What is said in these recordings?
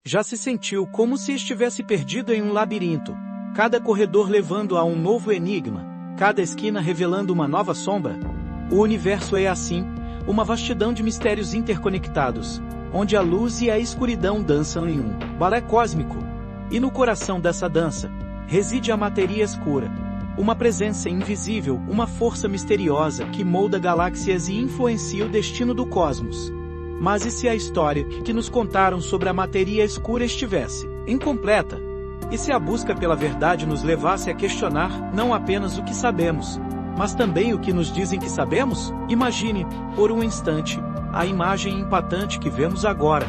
Já se sentiu como se estivesse perdido em um labirinto, cada corredor levando a um novo enigma, cada esquina revelando uma nova sombra? O universo é assim, uma vastidão de mistérios interconectados, onde a luz e a escuridão dançam em um balé cósmico. E no coração dessa dança, reside a matéria escura, uma presença invisível, uma força misteriosa que molda galáxias e influencia o destino do cosmos. Mas e se a história que nos contaram sobre a matéria escura estivesse incompleta? E se a busca pela verdade nos levasse a questionar não apenas o que sabemos, mas também o que nos dizem que sabemos? Imagine, por um instante, a imagem impactante que vemos agora,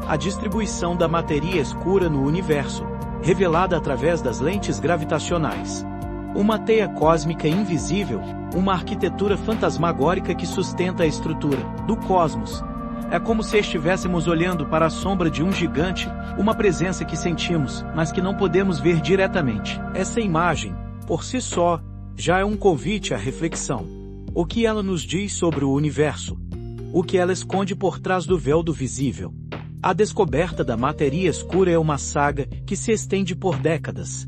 a distribuição da matéria escura no universo, revelada através das lentes gravitacionais. Uma teia cósmica invisível, uma arquitetura fantasmagórica que sustenta a estrutura do cosmos. É como se estivéssemos olhando para a sombra de um gigante, uma presença que sentimos, mas que não podemos ver diretamente. Essa imagem, por si só, já é um convite à reflexão. O que ela nos diz sobre o universo? O que ela esconde por trás do véu do visível? A descoberta da matéria escura é uma saga que se estende por décadas.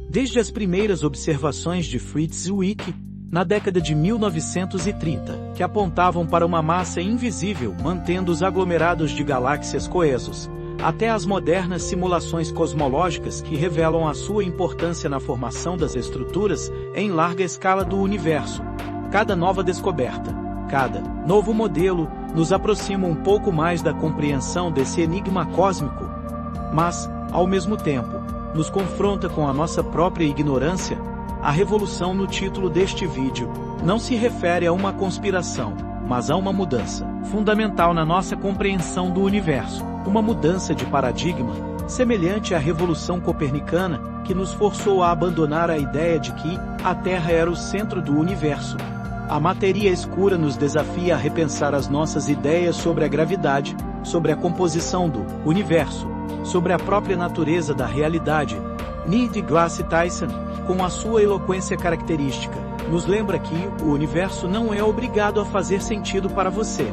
Desde as primeiras observações de Fritz Zwick, na década de 1930, que apontavam para uma massa invisível mantendo os aglomerados de galáxias coesos, até as modernas simulações cosmológicas que revelam a sua importância na formação das estruturas em larga escala do universo. Cada nova descoberta, cada novo modelo, nos aproxima um pouco mais da compreensão desse enigma cósmico, mas, ao mesmo tempo, nos confronta com a nossa própria ignorância. A revolução no título deste vídeo não se refere a uma conspiração, mas a uma mudança fundamental na nossa compreensão do universo, uma mudança de paradigma, semelhante à Revolução Copernicana, que nos forçou a abandonar a ideia de que a Terra era o centro do universo. A matéria escura nos desafia a repensar as nossas ideias sobre a gravidade, sobre a composição do universo, sobre a própria natureza da realidade. Neil deGrasse Tyson, com a sua eloquência característica, nos lembra que o universo não é obrigado a fazer sentido para você.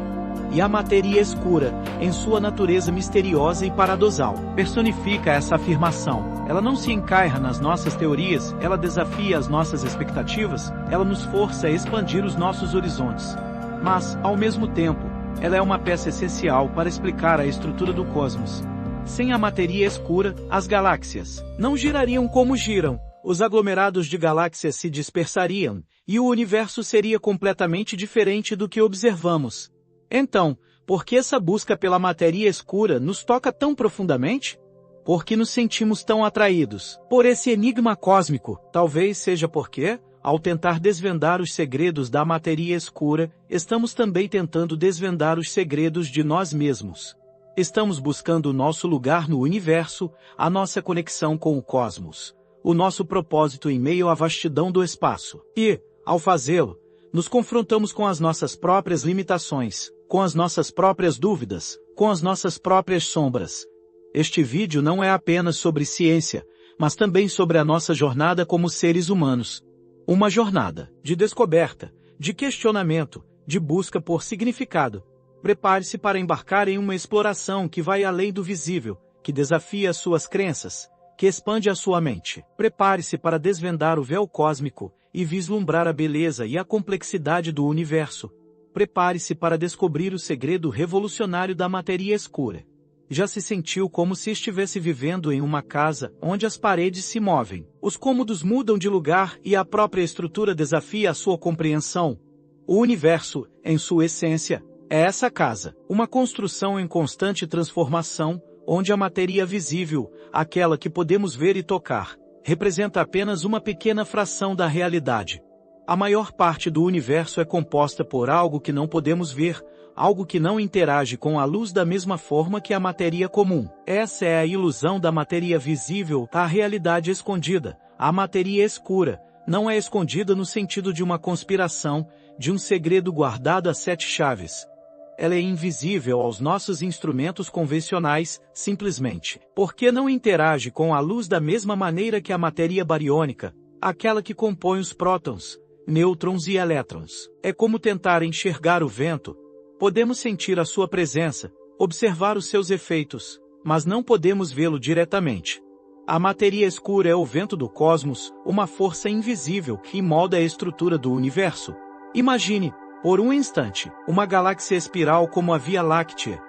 E a matéria escura, em sua natureza misteriosa e paradoxal, personifica essa afirmação. Ela não se encaixa nas nossas teorias, ela desafia as nossas expectativas, ela nos força a expandir os nossos horizontes. Mas, ao mesmo tempo, ela é uma peça essencial para explicar a estrutura do cosmos. Sem a matéria escura, as galáxias não girariam como giram, os aglomerados de galáxias se dispersariam, e o universo seria completamente diferente do que observamos. Então, por que essa busca pela matéria escura nos toca tão profundamente? Por que nos sentimos tão atraídos por esse enigma cósmico? Talvez seja porque, ao tentar desvendar os segredos da matéria escura, estamos também tentando desvendar os segredos de nós mesmos. Estamos buscando o nosso lugar no universo, a nossa conexão com o cosmos, o nosso propósito em meio à vastidão do espaço. E, ao fazê-lo, nos confrontamos com as nossas próprias limitações, com as nossas próprias dúvidas, com as nossas próprias sombras. Este vídeo não é apenas sobre ciência, mas também sobre a nossa jornada como seres humanos. Uma jornada de descoberta, de questionamento, de busca por significado. Prepare-se para embarcar em uma exploração que vai além do visível, que desafia as suas crenças, que expande a sua mente. Prepare-se para desvendar o véu cósmico e vislumbrar a beleza e a complexidade do universo. Prepare-se para descobrir o segredo revolucionário da matéria escura. Já se sentiu como se estivesse vivendo em uma casa onde as paredes se movem, os cômodos mudam de lugar e a própria estrutura desafia a sua compreensão? O universo, em sua essência, é essa casa, uma construção em constante transformação, onde a matéria visível, aquela que podemos ver e tocar, representa apenas uma pequena fração da realidade. A maior parte do universo é composta por algo que não podemos ver, algo que não interage com a luz da mesma forma que a matéria comum. Essa é a ilusão da matéria visível, a realidade escondida. A matéria escura não é escondida no sentido de uma conspiração, de um segredo guardado a 7 chaves. Ela é invisível aos nossos instrumentos convencionais, simplesmente porque não interage com a luz da mesma maneira que a matéria bariônica, aquela que compõe os prótons, nêutrons e elétrons. É como tentar enxergar o vento. Podemos sentir a sua presença, observar os seus efeitos, mas não podemos vê-lo diretamente. A matéria escura é o vento do cosmos, uma força invisível que molda a estrutura do universo. Imagine, por um instante, uma galáxia espiral como a Via Láctea.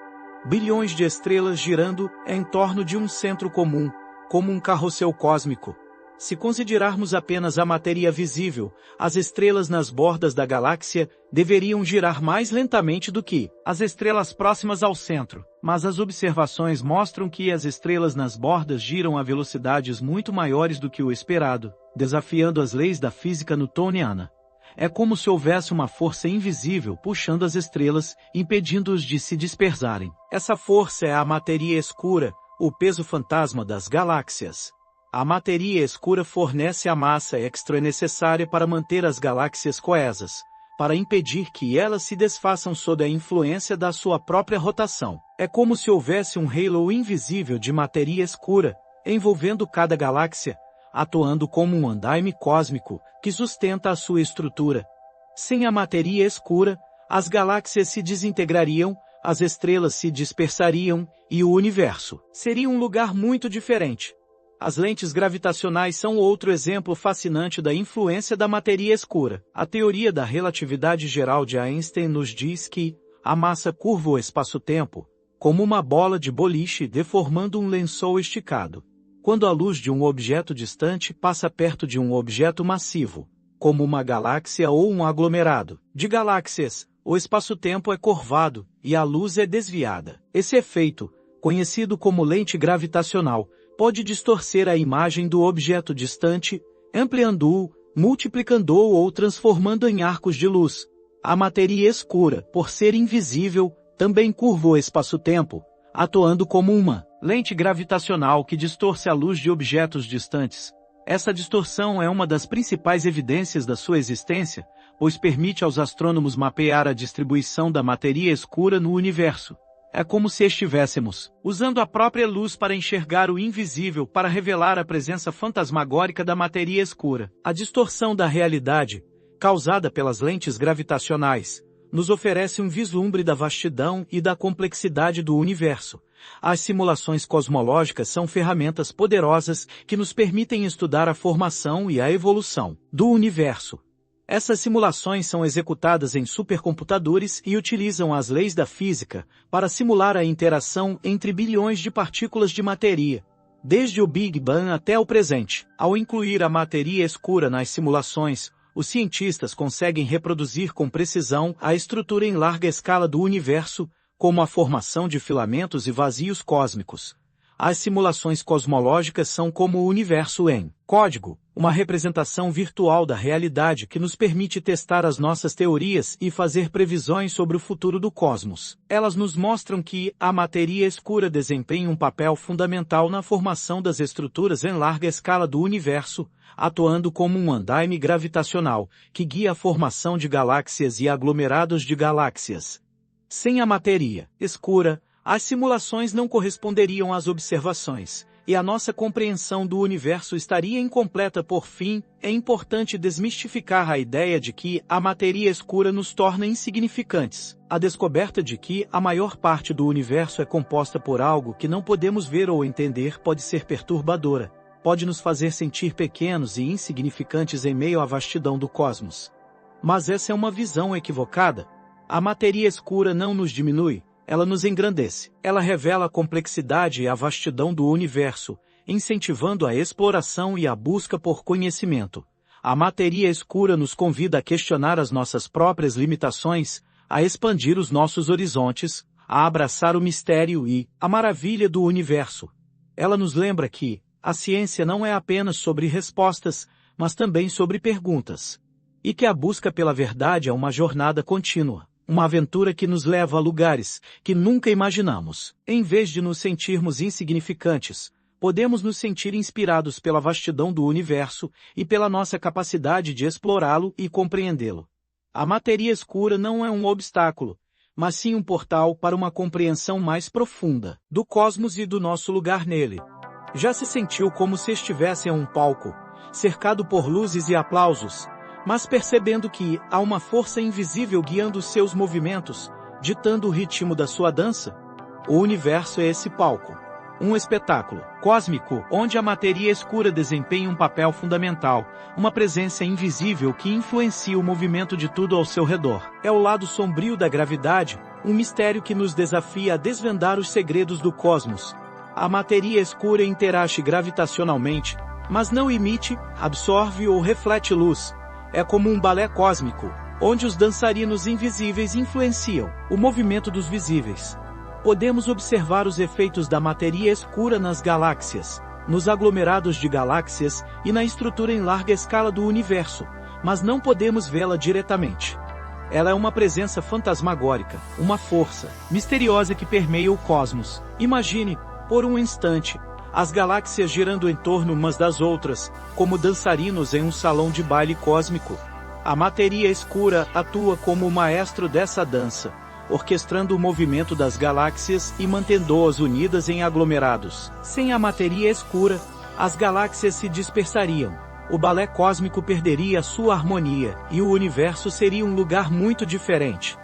Bilhões de estrelas girando em torno de um centro comum, como um carrossel cósmico. Se considerarmos apenas a matéria visível, as estrelas nas bordas da galáxia deveriam girar mais lentamente do que as estrelas próximas ao centro. Mas as observações mostram que as estrelas nas bordas giram a velocidades muito maiores do que o esperado, desafiando as leis da física newtoniana. É como se houvesse uma força invisível puxando as estrelas, impedindo-os de se dispersarem. Essa força é a matéria escura, o peso fantasma das galáxias. A matéria escura fornece a massa extra necessária para manter as galáxias coesas, para impedir que elas se desfaçam sob a influência da sua própria rotação. É como se houvesse um halo invisível de matéria escura, envolvendo cada galáxia, atuando como um andaime cósmico que sustenta a sua estrutura. Sem a matéria escura, as galáxias se desintegrariam, as estrelas se dispersariam e o universo seria um lugar muito diferente. As lentes gravitacionais são outro exemplo fascinante da influência da matéria escura. A teoria da relatividade geral de Einstein nos diz que a massa curva o espaço-tempo, como uma bola de boliche deformando um lençol esticado. Quando a luz de um objeto distante passa perto de um objeto massivo, como uma galáxia ou um aglomerado de galáxias, o espaço-tempo é curvado e a luz é desviada. Esse efeito, conhecido como lente gravitacional, pode distorcer a imagem do objeto distante, ampliando-o, multiplicando-o ou transformando em arcos de luz. A matéria escura, por ser invisível, também curva o espaço-tempo, atuando como uma lente gravitacional que distorce a luz de objetos distantes. Essa distorção é uma das principais evidências da sua existência, pois permite aos astrônomos mapear a distribuição da matéria escura no universo. É como se estivéssemos usando a própria luz para enxergar o invisível para revelar a presença fantasmagórica da matéria escura. A distorção da realidade, causada pelas lentes gravitacionais, nos oferece um vislumbre da vastidão e da complexidade do universo. As simulações cosmológicas são ferramentas poderosas que nos permitem estudar a formação e a evolução do universo. Essas simulações são executadas em supercomputadores e utilizam as leis da física para simular a interação entre bilhões de partículas de matéria, desde o Big Bang até o presente. Ao incluir a matéria escura nas simulações, os cientistas conseguem reproduzir com precisão a estrutura em larga escala do universo, como a formação de filamentos e vazios cósmicos. As simulações cosmológicas são como o universo em código, uma representação virtual da realidade que nos permite testar as nossas teorias e fazer previsões sobre o futuro do cosmos. Elas nos mostram que a matéria escura desempenha um papel fundamental na formação das estruturas em larga escala do universo, atuando como um andaime gravitacional que guia a formação de galáxias e aglomerados de galáxias. Sem a matéria escura, as simulações não corresponderiam às observações, e a nossa compreensão do universo estaria incompleta. Por fim, é importante desmistificar a ideia de que a matéria escura nos torna insignificantes. A descoberta de que a maior parte do universo é composta por algo que não podemos ver ou entender pode ser perturbadora. Pode nos fazer sentir pequenos e insignificantes em meio à vastidão do cosmos. Mas essa é uma visão equivocada. A matéria escura não nos diminui. Ela nos engrandece. Ela revela a complexidade e a vastidão do universo, incentivando a exploração e a busca por conhecimento. A matéria escura nos convida a questionar as nossas próprias limitações, a expandir os nossos horizontes, a abraçar o mistério e a maravilha do universo. Ela nos lembra que a ciência não é apenas sobre respostas, mas também sobre perguntas. E que a busca pela verdade é uma jornada contínua. Uma aventura que nos leva a lugares que nunca imaginamos. Em vez de nos sentirmos insignificantes, podemos nos sentir inspirados pela vastidão do universo e pela nossa capacidade de explorá-lo e compreendê-lo. A matéria escura não é um obstáculo, mas sim um portal para uma compreensão mais profunda do cosmos e do nosso lugar nele. Já se sentiu como se estivesse em um palco, cercado por luzes e aplausos, mas percebendo que há uma força invisível guiando os seus movimentos, ditando o ritmo da sua dança? O universo é esse palco. Um espetáculo cósmico onde a matéria escura desempenha um papel fundamental, uma presença invisível que influencia o movimento de tudo ao seu redor. É o lado sombrio da gravidade, um mistério que nos desafia a desvendar os segredos do cosmos. A matéria escura interage gravitacionalmente, mas não emite, absorve ou reflete luz. É como um balé cósmico, onde os dançarinos invisíveis influenciam o movimento dos visíveis. Podemos observar os efeitos da matéria escura nas galáxias, nos aglomerados de galáxias e na estrutura em larga escala do universo, mas não podemos vê-la diretamente. Ela é uma presença fantasmagórica, uma força misteriosa que permeia o cosmos. Imagine, por um instante, as galáxias girando em torno umas das outras, como dançarinos em um salão de baile cósmico. A matéria escura atua como o maestro dessa dança, orquestrando o movimento das galáxias e mantendo-as unidas em aglomerados. Sem a matéria escura, as galáxias se dispersariam, o balé cósmico perderia sua harmonia e o universo seria um lugar muito diferente.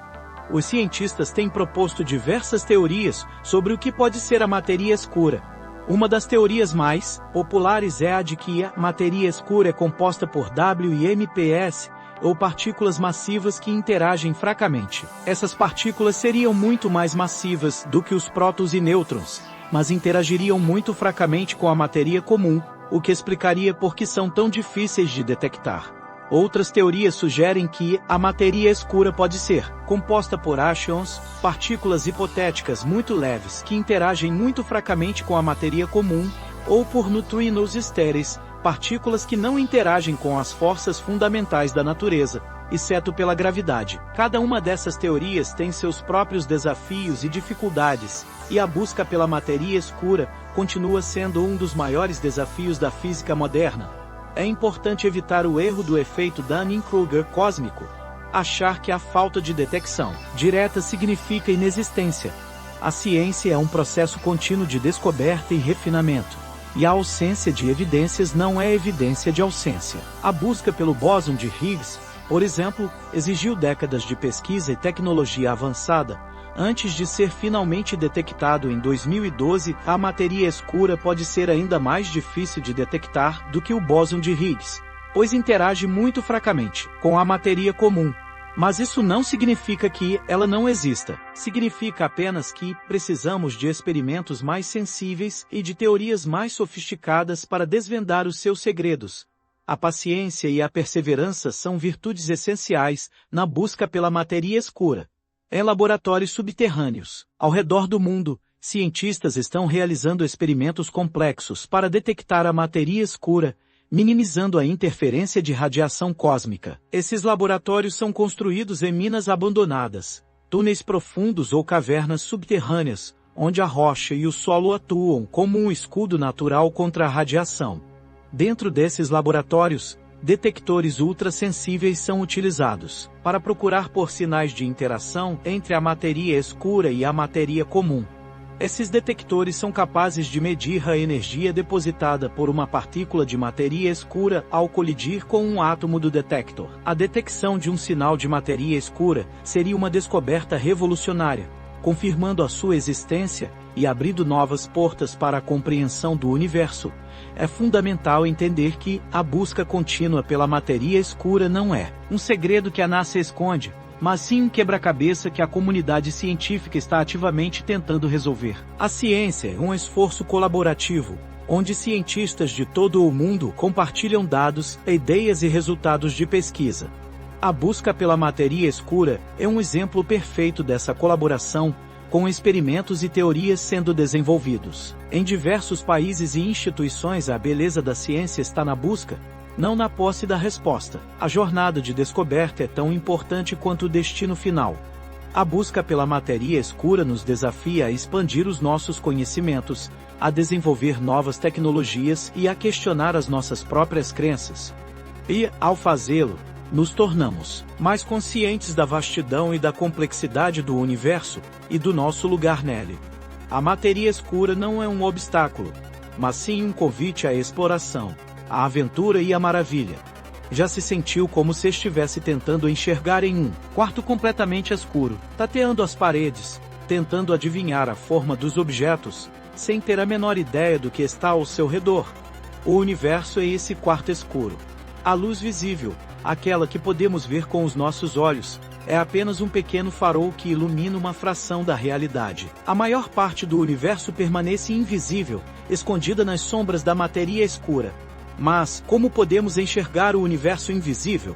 Os cientistas têm proposto diversas teorias sobre o que pode ser a matéria escura. Uma das teorias mais populares é a de que a matéria escura é composta por WMPs, ou partículas massivas que interagem fracamente. Essas partículas seriam muito mais massivas do que os prótons e nêutrons, mas interagiriam muito fracamente com a matéria comum, o que explicaria por que são tão difíceis de detectar. Outras teorias sugerem que a matéria escura pode ser composta por axions, partículas hipotéticas muito leves que interagem muito fracamente com a matéria comum, ou por neutrinos estéreis, partículas que não interagem com as forças fundamentais da natureza, exceto pela gravidade. Cada uma dessas teorias tem seus próprios desafios e dificuldades, e a busca pela matéria escura continua sendo um dos maiores desafios da física moderna. É importante evitar o erro do efeito Dunning-Kruger cósmico. Achar que a falta de detecção direta significa inexistência. A ciência é um processo contínuo de descoberta e refinamento. E a ausência de evidências não é evidência de ausência. A busca pelo bóson de Higgs, por exemplo, exigiu décadas de pesquisa e tecnologia avançada. Antes de ser finalmente detectado em 2012, a matéria escura pode ser ainda mais difícil de detectar do que o bóson de Higgs, pois interage muito fracamente com a matéria comum. Mas isso não significa que ela não exista. Significa apenas que precisamos de experimentos mais sensíveis e de teorias mais sofisticadas para desvendar os seus segredos. A paciência e a perseverança são virtudes essenciais na busca pela matéria escura. Em laboratórios subterrâneos, ao redor do mundo, cientistas estão realizando experimentos complexos para detectar a matéria escura, minimizando a interferência de radiação cósmica. Esses laboratórios são construídos em minas abandonadas, túneis profundos ou cavernas subterrâneas, onde a rocha e o solo atuam como um escudo natural contra a radiação. Dentro desses laboratórios, detectores ultrassensíveis são utilizados para procurar por sinais de interação entre a matéria escura e a matéria comum. Esses detectores são capazes de medir a energia depositada por uma partícula de matéria escura ao colidir com um átomo do detector. A detecção de um sinal de matéria escura seria uma descoberta revolucionária, confirmando a sua existência e abrindo novas portas para a compreensão do universo. É fundamental entender que a busca contínua pela matéria escura não é um segredo que a NASA esconde, mas sim um quebra-cabeça que a comunidade científica está ativamente tentando resolver. A ciência é um esforço colaborativo, onde cientistas de todo o mundo compartilham dados, ideias e resultados de pesquisa. A busca pela matéria escura é um exemplo perfeito dessa colaboração, com experimentos e teorias sendo desenvolvidos. Em diversos países e instituições, a beleza da ciência está na busca, não na posse da resposta. A jornada de descoberta é tão importante quanto o destino final. A busca pela matéria escura nos desafia a expandir os nossos conhecimentos, a desenvolver novas tecnologias e a questionar as nossas próprias crenças. E, ao fazê-lo, nos tornamos mais conscientes da vastidão e da complexidade do universo e do nosso lugar nele. A matéria escura não é um obstáculo, mas sim um convite à exploração, à aventura e à maravilha. Já se sentiu como se estivesse tentando enxergar em um quarto completamente escuro, tateando as paredes, tentando adivinhar a forma dos objetos, sem ter a menor ideia do que está ao seu redor. O universo é esse quarto escuro. A luz visível, aquela que podemos ver com os nossos olhos, é apenas um pequeno farol que ilumina uma fração da realidade. A maior parte do universo permanece invisível, escondida nas sombras da matéria escura. Mas, como podemos enxergar o universo invisível?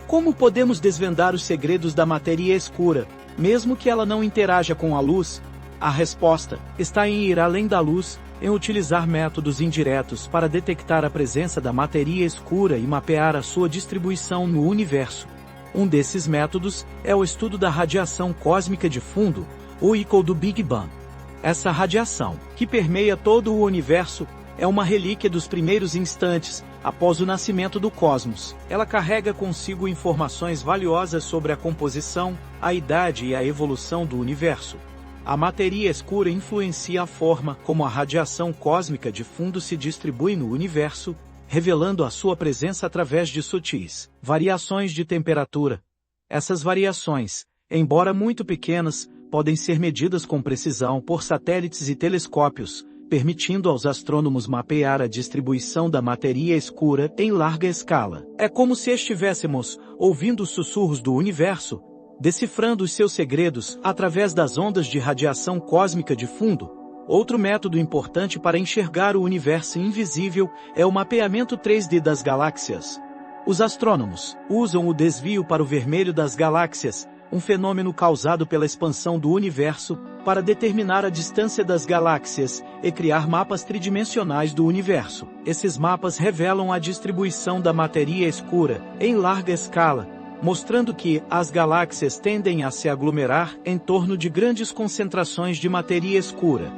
Como podemos desvendar os segredos da matéria escura, mesmo que ela não interaja com a luz? A resposta está em ir além da luz, em utilizar métodos indiretos para detectar a presença da matéria escura e mapear a sua distribuição no universo. Um desses métodos é o estudo da radiação cósmica de fundo, ou eco do Big Bang. Essa radiação, que permeia todo o universo, é uma relíquia dos primeiros instantes, após o nascimento do cosmos. Ela carrega consigo informações valiosas sobre a composição, a idade e a evolução do universo. A matéria escura influencia a forma como a radiação cósmica de fundo se distribui no universo, revelando a sua presença através de sutis variações de temperatura. Essas variações, embora muito pequenas, podem ser medidas com precisão por satélites e telescópios, permitindo aos astrônomos mapear a distribuição da matéria escura em larga escala. É como se estivéssemos ouvindo os sussurros do universo, decifrando os seus segredos através das ondas de radiação cósmica de fundo. Outro método importante para enxergar o universo invisível é o mapeamento 3D das galáxias. Os astrônomos usam o desvio para o vermelho das galáxias, um fenômeno causado pela expansão do universo, para determinar a distância das galáxias e criar mapas tridimensionais do universo. Esses mapas revelam a distribuição da matéria escura em larga escala, mostrando que as galáxias tendem a se aglomerar em torno de grandes concentrações de matéria escura.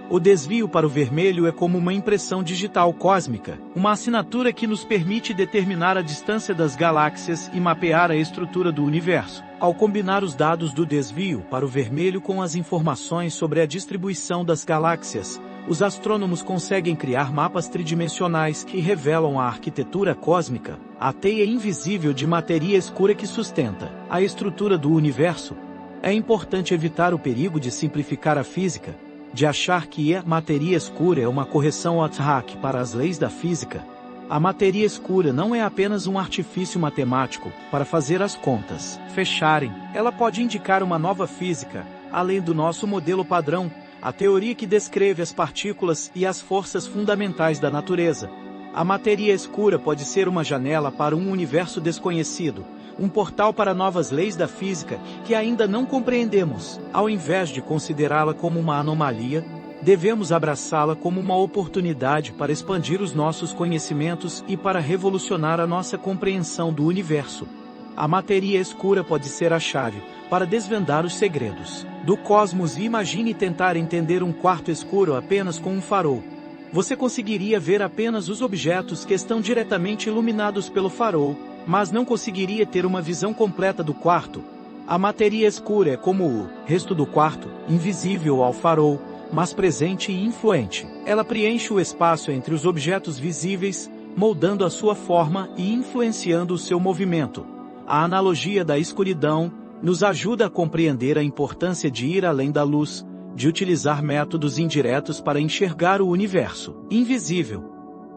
O desvio para o vermelho é como uma impressão digital cósmica, uma assinatura que nos permite determinar a distância das galáxias e mapear a estrutura do universo. Ao combinar os dados do desvio para o vermelho com as informações sobre a distribuição das galáxias, os astrônomos conseguem criar mapas tridimensionais que revelam a arquitetura cósmica, a teia invisível de matéria escura que sustenta a estrutura do universo. É importante evitar o perigo de simplificar a física, de achar que a matéria escura é uma correção ad hoc para as leis da física. A matéria escura não é apenas um artifício matemático para fazer as contas fecharem. Ela pode indicar uma nova física, além do nosso modelo padrão, a teoria que descreve as partículas e as forças fundamentais da natureza. A matéria escura pode ser uma janela para um universo desconhecido, um portal para novas leis da física que ainda não compreendemos. Ao invés de considerá-la como uma anomalia, devemos abraçá-la como uma oportunidade para expandir os nossos conhecimentos e para revolucionar a nossa compreensão do universo. A matéria escura pode ser a chave para desvendar os segredos do cosmos. E imagine tentar entender um quarto escuro apenas com um farol. Você conseguiria ver apenas os objetos que estão diretamente iluminados pelo farol, mas não conseguiria ter uma visão completa do quarto. A matéria escura é como o resto do quarto, invisível ao farol, mas presente e influente. Ela preenche o espaço entre os objetos visíveis, moldando a sua forma e influenciando o seu movimento. A analogia da escuridão nos ajuda a compreender a importância de ir além da luz, de utilizar métodos indiretos para enxergar o universo invisível.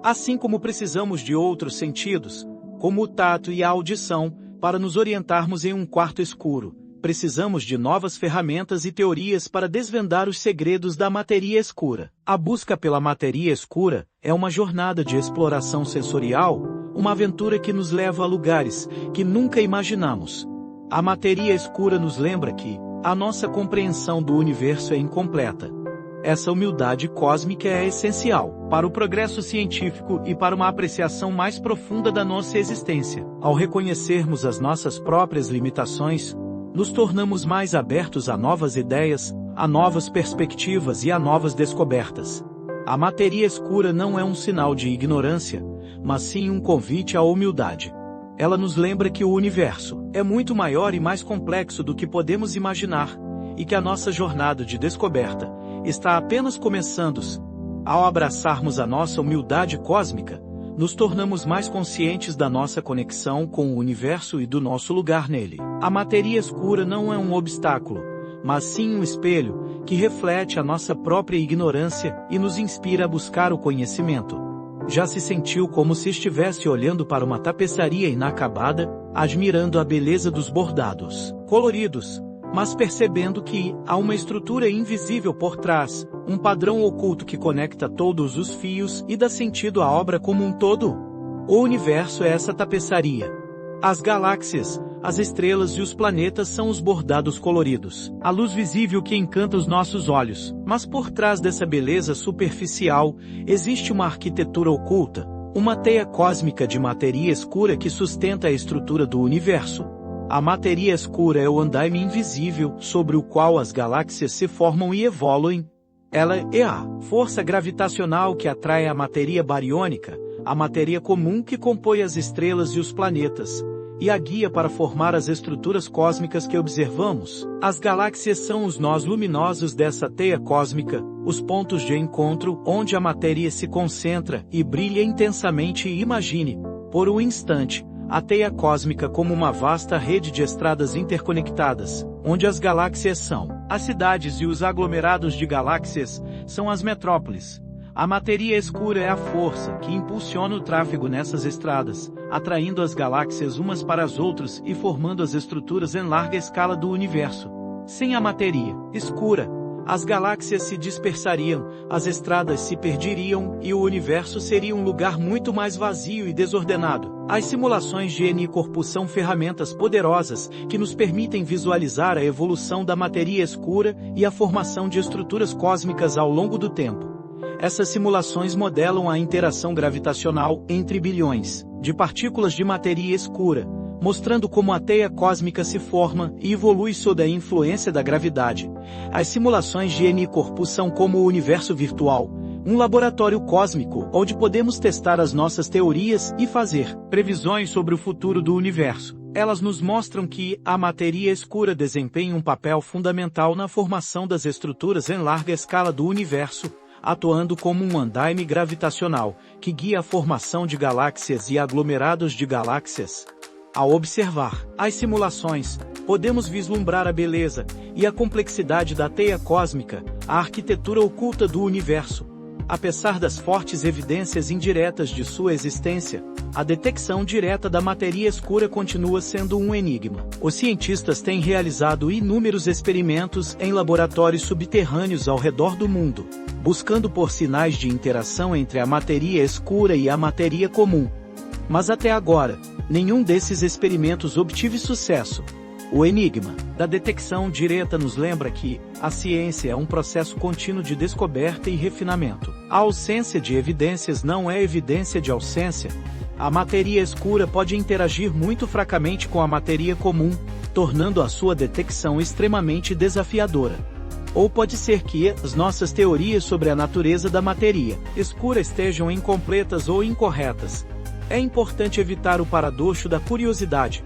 Assim como precisamos de outros sentidos, como o tato e a audição, para nos orientarmos em um quarto escuro, precisamos de novas ferramentas e teorias para desvendar os segredos da matéria escura. A busca pela matéria escura é uma jornada de exploração sensorial, uma aventura que nos leva a lugares que nunca imaginamos. A matéria escura nos lembra que a nossa compreensão do universo é incompleta. Essa humildade cósmica é essencial para o progresso científico e para uma apreciação mais profunda da nossa existência. Ao reconhecermos as nossas próprias limitações, nos tornamos mais abertos a novas ideias, a novas perspectivas e a novas descobertas. A matéria escura não é um sinal de ignorância, mas sim um convite à humildade. Ela nos lembra que o universo é muito maior e mais complexo do que podemos imaginar, e que a nossa jornada de descoberta está apenas começando. Ao abraçarmos a nossa humildade cósmica, nos tornamos mais conscientes da nossa conexão com o universo e do nosso lugar nele. A matéria escura não é um obstáculo, mas sim um espelho, que reflete a nossa própria ignorância e nos inspira a buscar o conhecimento. Já se sentiu como se estivesse olhando para uma tapeçaria inacabada, admirando a beleza dos bordados coloridos, mas percebendo que há uma estrutura invisível por trás, um padrão oculto que conecta todos os fios e dá sentido à obra como um todo? O universo é essa tapeçaria. As galáxias, as estrelas e os planetas são os bordados coloridos, a luz visível que encanta os nossos olhos. Mas por trás dessa beleza superficial, existe uma arquitetura oculta, uma teia cósmica de matéria escura que sustenta a estrutura do universo. A matéria escura é o andaime invisível sobre o qual as galáxias se formam e evoluem. Ela é a força gravitacional que atrai a matéria bariônica, a matéria comum que compõe as estrelas e os planetas, e a guia para formar as estruturas cósmicas que observamos. As galáxias são os nós luminosos dessa teia cósmica, os pontos de encontro onde a matéria se concentra e brilha intensamente. E imagine, por um instante, a teia cósmica como uma vasta rede de estradas interconectadas, onde as galáxias são as cidades e os aglomerados de galáxias são as metrópoles. A matéria escura é a força que impulsiona o tráfego nessas estradas, atraindo as galáxias umas para as outras e formando as estruturas em larga escala do universo. Sem a matéria escura, as galáxias se dispersariam, as estradas se perderiam e o universo seria um lugar muito mais vazio e desordenado. As simulações de N-Corpus são ferramentas poderosas que nos permitem visualizar a evolução da matéria escura e a formação de estruturas cósmicas ao longo do tempo. Essas simulações modelam a interação gravitacional entre bilhões de partículas de matéria escura, mostrando como a teia cósmica se forma e evolui sob a influência da gravidade. As simulações de N-Corpus são como o universo virtual, um laboratório cósmico onde podemos testar as nossas teorias e fazer previsões sobre o futuro do universo. Elas nos mostram que a matéria escura desempenha um papel fundamental na formação das estruturas em larga escala do universo, atuando como um andaime gravitacional, que guia a formação de galáxias e aglomerados de galáxias. Ao observar as simulações, podemos vislumbrar a beleza e a complexidade da teia cósmica, a arquitetura oculta do universo. Apesar das fortes evidências indiretas de sua existência, a detecção direta da matéria escura continua sendo um enigma. Os cientistas têm realizado inúmeros experimentos em laboratórios subterrâneos ao redor do mundo, buscando por sinais de interação entre a matéria escura e a matéria comum. Mas até agora, nenhum desses experimentos obteve sucesso. O enigma da detecção direta nos lembra que a ciência é um processo contínuo de descoberta e refinamento. A ausência de evidências não é evidência de ausência. A matéria escura pode interagir muito fracamente com a matéria comum, tornando a sua detecção extremamente desafiadora. Ou pode ser que as nossas teorias sobre a natureza da matéria escura estejam incompletas ou incorretas. É importante evitar o paradoxo da curiosidade.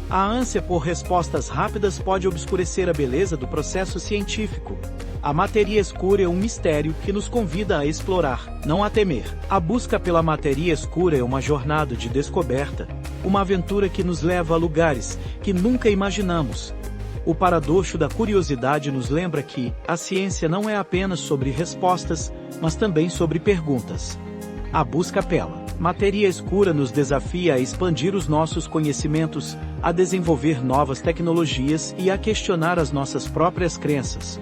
A ânsia por respostas rápidas pode obscurecer a beleza do processo científico. A matéria escura é um mistério que nos convida a explorar, não a temer. A busca pela matéria escura é uma jornada de descoberta, uma aventura que nos leva a lugares que nunca imaginamos. O paradoxo da curiosidade nos lembra que a ciência não é apenas sobre respostas, mas também sobre perguntas. A busca pela matéria escura nos desafia a expandir os nossos conhecimentos, a desenvolver novas tecnologias e a questionar as nossas próprias crenças.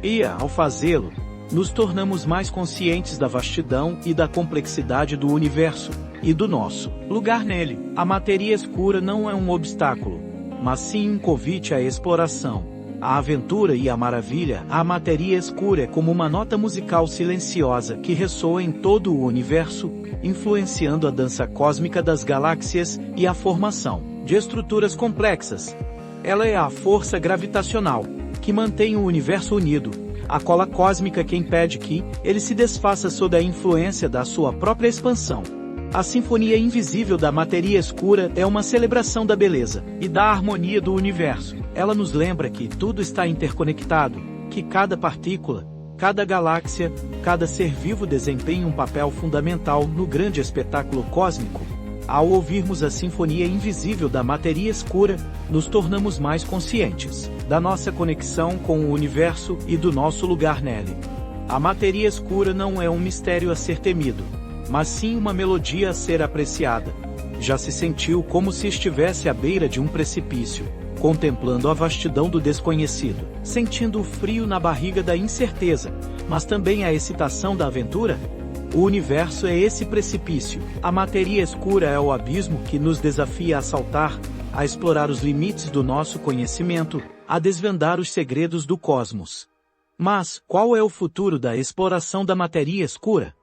E, ao fazê-lo, nos tornamos mais conscientes da vastidão e da complexidade do universo, e do nosso lugar nele. A matéria escura não é um obstáculo, mas sim um convite à exploração, à aventura e à maravilha. A matéria escura é como uma nota musical silenciosa que ressoa em todo o universo, influenciando a dança cósmica das galáxias e a formação de estruturas complexas. Ela é a força gravitacional que mantém o universo unido, a cola cósmica que impede que ele se desfaça sob a influência da sua própria expansão. A sinfonia invisível da matéria escura é uma celebração da beleza e da harmonia do universo. Ela nos lembra que tudo está interconectado, que cada partícula, cada galáxia, cada ser vivo desempenha um papel fundamental no grande espetáculo cósmico. Ao ouvirmos a sinfonia invisível da matéria escura, nos tornamos mais conscientes da nossa conexão com o universo e do nosso lugar nele. A matéria escura não é um mistério a ser temido, mas sim uma melodia a ser apreciada. Já se sentiu como se estivesse à beira de um precipício, contemplando a vastidão do desconhecido, sentindo o frio na barriga da incerteza, mas também a excitação da aventura? O universo é esse precipício. A matéria escura é o abismo que nos desafia a saltar, a explorar os limites do nosso conhecimento, a desvendar os segredos do cosmos. Mas, qual é o futuro da exploração da matéria escura?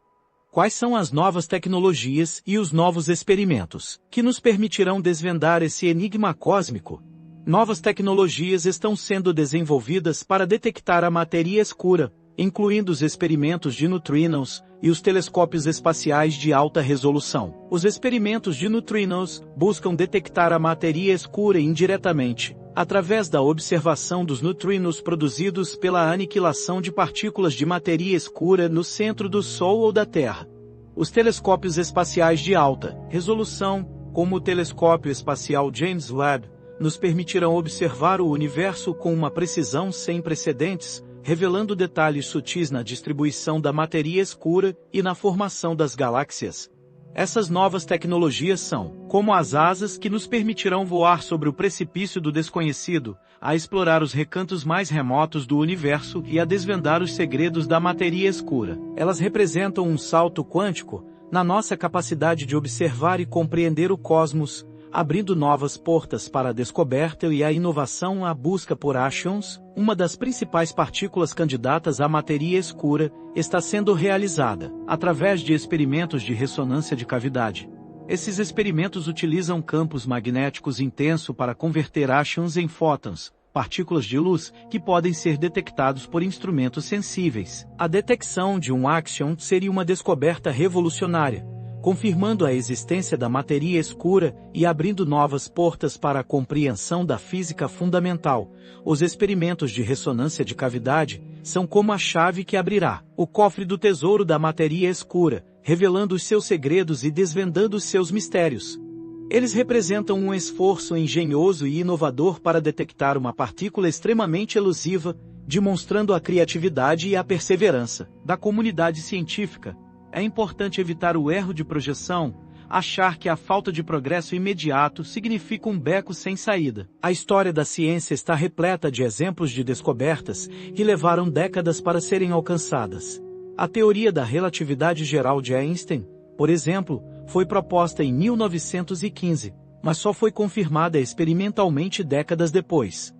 Quais são as novas tecnologias e os novos experimentos que nos permitirão desvendar esse enigma cósmico? Novas tecnologias estão sendo desenvolvidas para detectar a matéria escura, incluindo os experimentos de neutrinos e os telescópios espaciais de alta resolução. Os experimentos de neutrinos buscam detectar a matéria escura indiretamente, através da observação dos neutrinos produzidos pela aniquilação de partículas de matéria escura no centro do Sol ou da Terra. Os telescópios espaciais de alta resolução, como o telescópio espacial James Webb, nos permitirão observar o universo com uma precisão sem precedentes, revelando detalhes sutis na distribuição da matéria escura e na formação das galáxias. Essas novas tecnologias são, como as asas que nos permitirão voar sobre o precipício do desconhecido, a explorar os recantos mais remotos do universo e a desvendar os segredos da matéria escura. Elas representam um salto quântico na nossa capacidade de observar e compreender o cosmos, abrindo novas portas para a descoberta e a inovação. A busca por átions, uma das principais partículas candidatas à matéria escura, está sendo realizada através de experimentos de ressonância de cavidade. Esses experimentos utilizam campos magnéticos intensos para converter átions em fótons, partículas de luz, que podem ser detectados por instrumentos sensíveis. A detecção de um áxion seria uma descoberta revolucionária, confirmando a existência da matéria escura e abrindo novas portas para a compreensão da física fundamental. Os experimentos de ressonância de cavidade são como a chave que abrirá o cofre do tesouro da matéria escura, revelando os seus segredos e desvendando os seus mistérios. Eles representam um esforço engenhoso e inovador para detectar uma partícula extremamente elusiva, demonstrando a criatividade e a perseverança da comunidade científica. É importante evitar o erro de projeção, achar que a falta de progresso imediato significa um beco sem saída. A história da ciência está repleta de exemplos de descobertas que levaram décadas para serem alcançadas. A teoria da relatividade geral de Einstein, por exemplo, foi proposta em 1915, mas só foi confirmada experimentalmente décadas depois.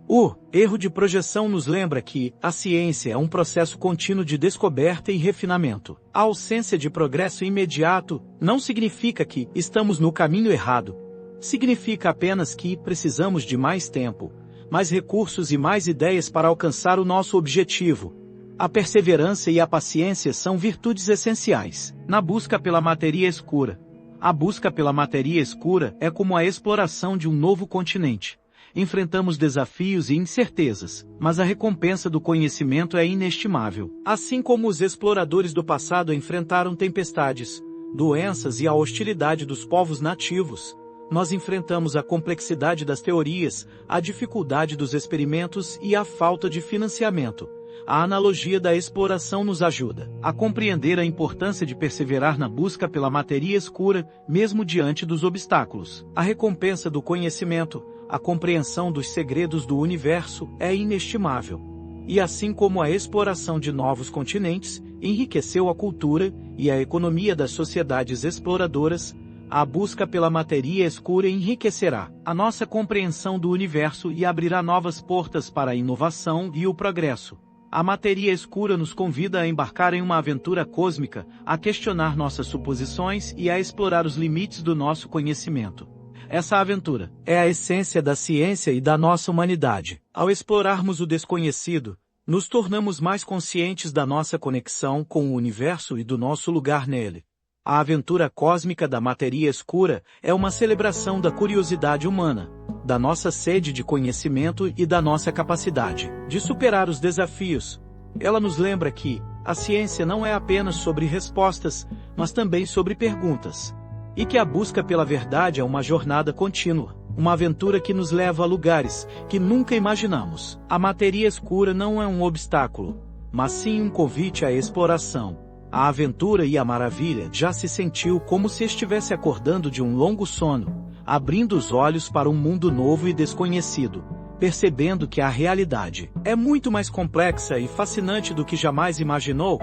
O erro de projeção nos lembra que a ciência é um processo contínuo de descoberta e refinamento. A ausência de progresso imediato não significa que estamos no caminho errado. Significa apenas que precisamos de mais tempo, mais recursos e mais ideias para alcançar o nosso objetivo. A perseverança e a paciência são virtudes essenciais na busca pela matéria escura. A busca pela matéria escura é como a exploração de um novo continente. Enfrentamos desafios e incertezas, mas a recompensa do conhecimento é inestimável. Assim como os exploradores do passado enfrentaram tempestades, doenças e a hostilidade dos povos nativos, nós enfrentamos a complexidade das teorias, a dificuldade dos experimentos e a falta de financiamento. A analogia da exploração nos ajuda a compreender a importância de perseverar na busca pela matéria escura, mesmo diante dos obstáculos. A recompensa do conhecimento, a compreensão dos segredos do universo, é inestimável. E assim como a exploração de novos continentes enriqueceu a cultura e a economia das sociedades exploradoras, a busca pela matéria escura enriquecerá a nossa compreensão do universo e abrirá novas portas para a inovação e o progresso. A matéria escura nos convida a embarcar em uma aventura cósmica, a questionar nossas suposições e a explorar os limites do nosso conhecimento. Essa aventura é a essência da ciência e da nossa humanidade. Ao explorarmos o desconhecido, nos tornamos mais conscientes da nossa conexão com o universo e do nosso lugar nele. A aventura cósmica da matéria escura é uma celebração da curiosidade humana, da nossa sede de conhecimento e da nossa capacidade de superar os desafios. Ela nos lembra que a ciência não é apenas sobre respostas, mas também sobre perguntas. e que a busca pela verdade é uma jornada contínua, uma aventura que nos leva a lugares que nunca imaginamos. A matéria escura não é um obstáculo, mas sim um convite à exploração. A aventura e a maravilha já se sentiu como se estivesse acordando de um longo sono, abrindo os olhos para um mundo novo e desconhecido, percebendo que a realidade é muito mais complexa e fascinante do que jamais imaginou.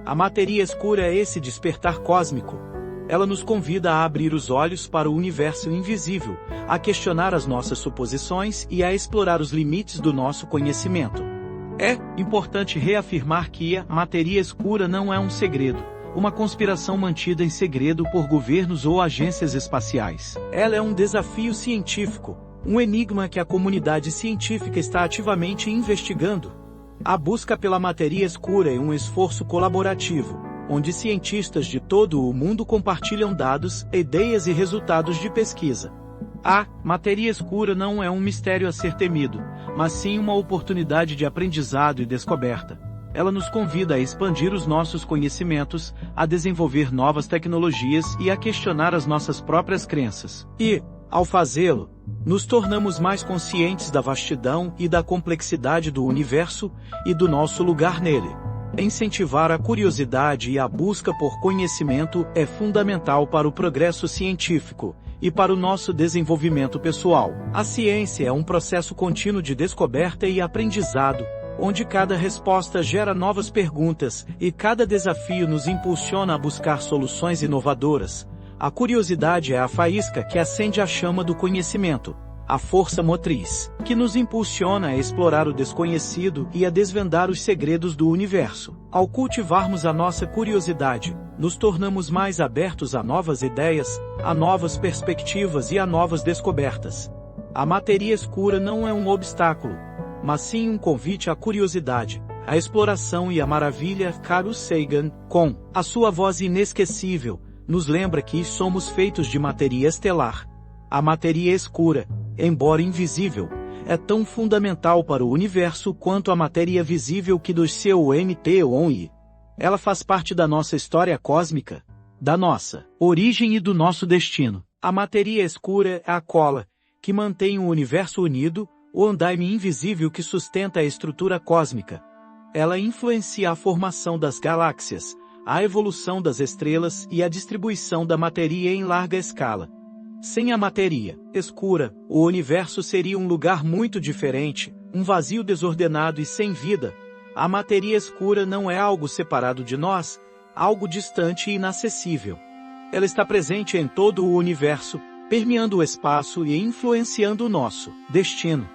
A matéria escura é esse despertar cósmico. Ela nos convida a abrir os olhos para o universo invisível, a questionar as nossas suposições e a explorar os limites do nosso conhecimento. É importante reafirmar que a matéria escura não é um segredo, uma conspiração mantida em segredo por governos ou agências espaciais. Ela é um desafio científico, um enigma que a comunidade científica está ativamente investigando. A busca pela matéria escura é um esforço colaborativo, onde cientistas de todo o mundo compartilham dados, ideias e resultados de pesquisa. A matéria escura não é um mistério a ser temido, mas sim uma oportunidade de aprendizado e descoberta. Ela nos convida a expandir os nossos conhecimentos, a desenvolver novas tecnologias e a questionar as nossas próprias crenças. E, ao fazê-lo, nos tornamos mais conscientes da vastidão e da complexidade do universo e do nosso lugar nele. Incentivar a curiosidade e a busca por conhecimento é fundamental para o progresso científico e para o nosso desenvolvimento pessoal. A ciência é um processo contínuo de descoberta e aprendizado, onde cada resposta gera novas perguntas e cada desafio nos impulsiona a buscar soluções inovadoras. A curiosidade é a faísca que acende a chama do conhecimento, a força motriz, que nos impulsiona a explorar o desconhecido e a desvendar os segredos do universo. Ao cultivarmos a nossa curiosidade, nos tornamos mais abertos a novas ideias, a novas perspectivas e a novas descobertas. A matéria escura não é um obstáculo, mas sim um convite à curiosidade, à exploração e à maravilha. Carl Sagan, com a sua voz inesquecível, nos lembra que somos feitos de matéria estelar. A matéria escura, embora invisível, é tão fundamental para o universo quanto a matéria visível que do seu MT-ON. Ela faz parte da nossa história cósmica, da nossa origem e do nosso destino. A matéria escura é a cola que mantém o universo unido, o andaime invisível que sustenta a estrutura cósmica. Ela influencia a formação das galáxias, a evolução das estrelas e a distribuição da matéria em larga escala. Sem a matéria escura, o universo seria um lugar muito diferente, um vazio desordenado e sem vida. A matéria escura não é algo separado de nós, algo distante e inacessível. Ela está presente em todo o universo, permeando o espaço e influenciando o nosso destino.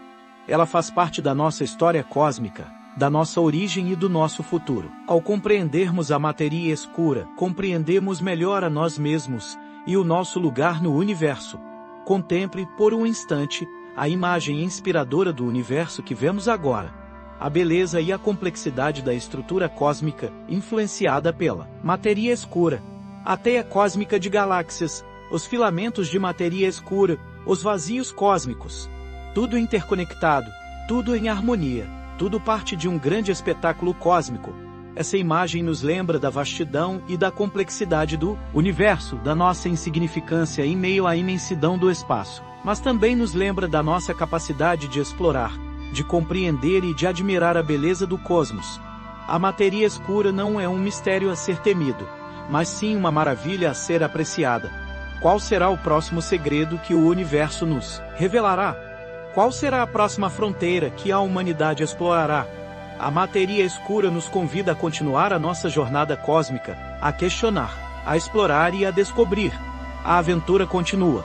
Ela faz parte da nossa história cósmica, da nossa origem e do nosso futuro. Ao compreendermos a matéria escura, compreendemos melhor a nós mesmos e o nosso lugar no universo. Contemple, por um instante, a imagem inspiradora do universo que vemos agora. A beleza e a complexidade da estrutura cósmica, influenciada pela matéria escura. A teia cósmica de galáxias, os filamentos de matéria escura, os vazios cósmicos. Tudo interconectado, tudo em harmonia, tudo parte de um grande espetáculo cósmico. Essa imagem nos lembra da vastidão e da complexidade do universo, da nossa insignificância em meio à imensidão do espaço. Mas também nos lembra da nossa capacidade de explorar, de compreender e de admirar a beleza do cosmos. A matéria escura não é um mistério a ser temido, mas sim uma maravilha a ser apreciada. Qual será o próximo segredo que o universo nos revelará? Qual será a próxima fronteira que a humanidade explorará? A matéria escura nos convida a continuar a nossa jornada cósmica, a questionar, a explorar e a descobrir. A aventura continua.